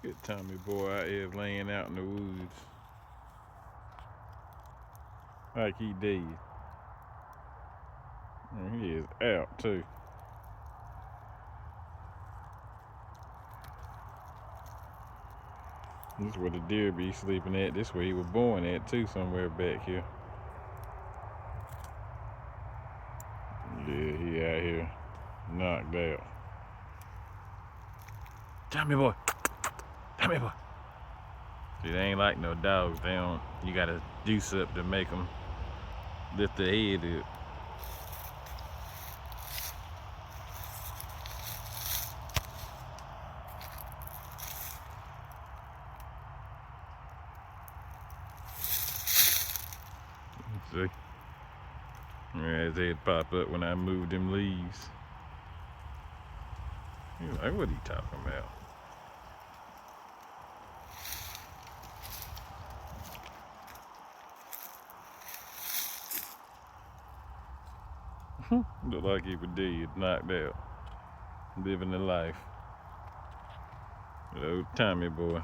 Good Tommy boy out here laying out in the woods. Like he did. And he is out too. This is where the deer be sleeping at. This is where he was born at too, somewhere back here. Yeah, he out here knocked out. Tommy boy. Tommy boy. See, they ain't like no dogs. They don't, you gotta do something to make them lift their head up. See? Yeah, his head pop up when I moved them leaves. He's like, what he talking about? Look like he was dead, knocked out, living the life. Old Tommy boy.